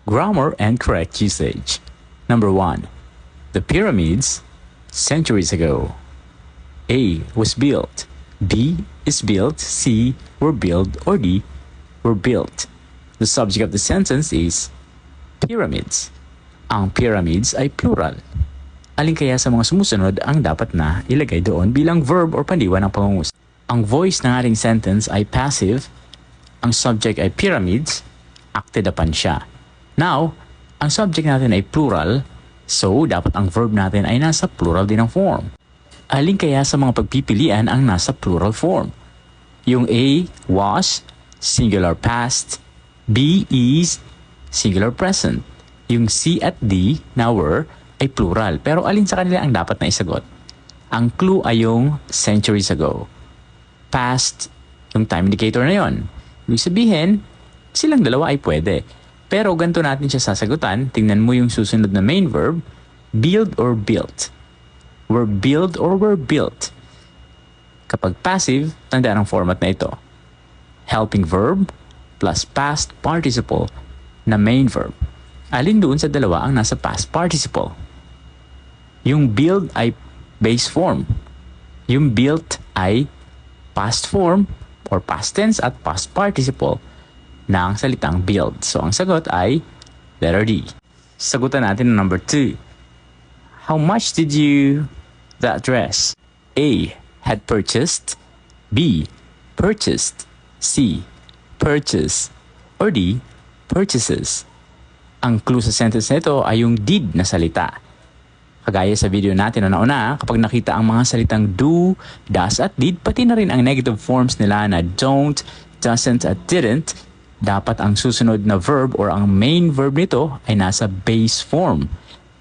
Grammar and correct usage. Number 1. The pyramids centuries ago. A was built. B is built. C were built. Or D were built. The subject of the sentence is pyramids. Ang pyramids ay plural. Alin kaya sa mga sumusunod ang dapat na ilagay doon bilang verb or pandiwa ng pangungusap? Ang voice ng ating sentence ay passive. Ang subject ay pyramids. Acted upon siya. Now, ang subject natin ay plural. So, dapat ang verb natin ay nasa plural din ang form. Alin kaya sa mga pagpipilian ang nasa plural form? Yung A, was, singular past. B is, singular present. Yung C at D na were ay plural. Pero alin sa kanila ang dapat na isagot? Ang clue ay yung centuries ago. Past, yung time indicator na yon. Ibig sabihin, silang dalawa ay pwede. Pero ganito natin siya sasagutan. Tingnan mo yung susunod na main verb, build or built. Were built or were built. Kapag passive, tandaan ang format na ito. Helping verb plus past participle na main verb. Alin doon sa dalawa ang nasa past participle? Yung build ay base form. Yung built ay past form or past tense at past participle ng salitang build. So, ang sagot ay letter D. Sagutan natin ang number 2. How much did you that dress? A. Had purchased. B. Purchased. C. Purchase. Or D. Purchases. Ang clue sa sentence nito ay yung did na salita. Kagaya sa video natin na nauna, kapag nakita ang mga salitang do, does at did, pati na rin ang negative forms nila na don't, doesn't at didn't, dapat ang susunod na verb or ang main verb nito ay nasa base form.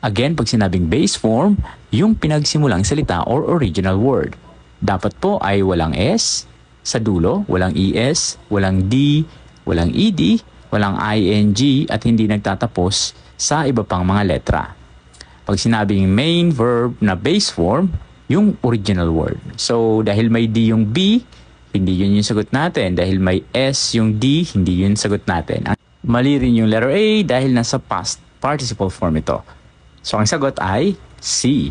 Again, pag sinabing base form, yung pinagsimulang salita or original word. Dapat po ay walang S sa dulo, walang ES, walang D, walang ED, walang ING at hindi nagtatapos sa iba pang mga letra. Pag sinabing main verb na base form, yung original word. So, dahil may D yung B, hindi yun yung sagot natin. Dahil may S yung D, hindi yun sagot natin. Mali rin yung letter A dahil nasa past participle form ito. So, ang sagot ay C.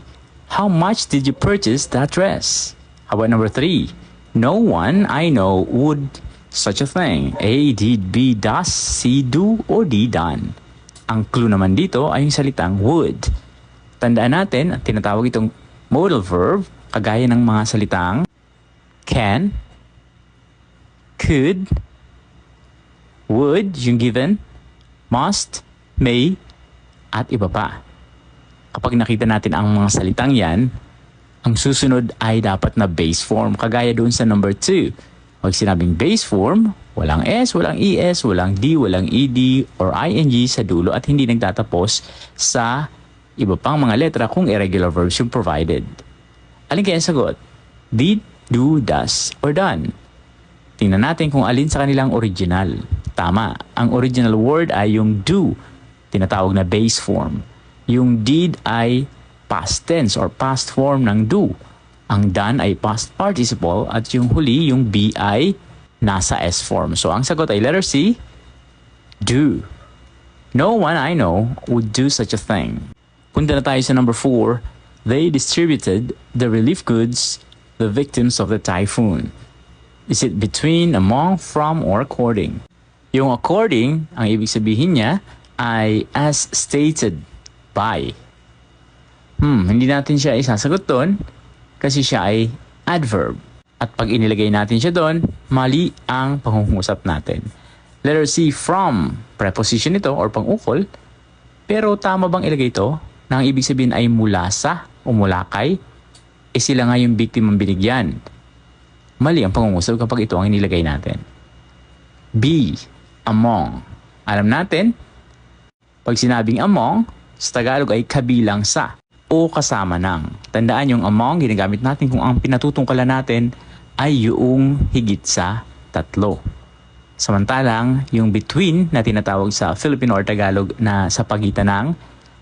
How much did you purchase that dress? How about number 3? No one I know would such a thing. A, did, B, does, C, do, or D, done. Ang clue naman dito ay yung salitang would. Tandaan natin, tinatawag itong modal verb, kagaya ng mga salitang can, could, would, yung given, must, may, at iba pa. Kapag nakita natin ang mga salitang yan, ang susunod ay dapat na base form, kagaya doon sa number 2. Pag sinabing base form, walang S, walang ES, walang D, walang ED, or ING sa dulo at hindi nagtatapos sa iba pang mga letra kung irregular verbs yung provided. Alin kaya sagot? Did, do, does, or done? Tingnan natin kung alin sa kanilang original. Tama, ang original word ay yung do, tinatawag na base form. Yung did ay past tense or past form ng do. Ang done ay past participle at yung huli, yung be ay nasa S form. So, ang sagot ay letter C, do. No one I know would do such a thing. Punta na tayo sa number 4. They distributed the relief goods the victims of the typhoon. Is it between, among, from, or according? Yung according, ang ibig sabihin niya ay as stated by. Hindi natin siya isasagot doon kasi siya ay adverb. At pag inilagay natin siya doon, mali ang pangungusap natin. Letter C, from, preposition ito or pang-ukol. Pero tama bang ilagay ito? Na ang ibig sabihin ay mula sa o mula kay? Sila nga yung biktimang binigyan. Mali ang pangungusap kapag ito ang inilagay natin. B, among. Alam natin, pag sinabing among, sa Tagalog ay kabilang sa o kasama ng. Tandaan yung among, ginagamit natin kung ang pinatutungkalan natin ay yung higit sa 3. Samantalang, yung between na tinatawag sa Filipino or Tagalog na sa pagitan ng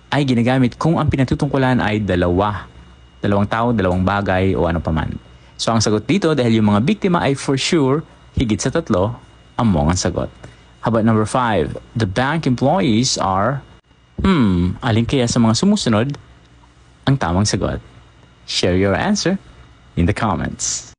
ay ginagamit kung ang pinatutungkulan ay dalawang tao, dalawang bagay o ano paman. So ang sagot dito dahil yung mga biktima ay for sure higit sa 3, among ang sagot. How about number 5? The bank employees are... alin kaya sa mga sumusunod ang tamang sagot? Share your answer in the comments.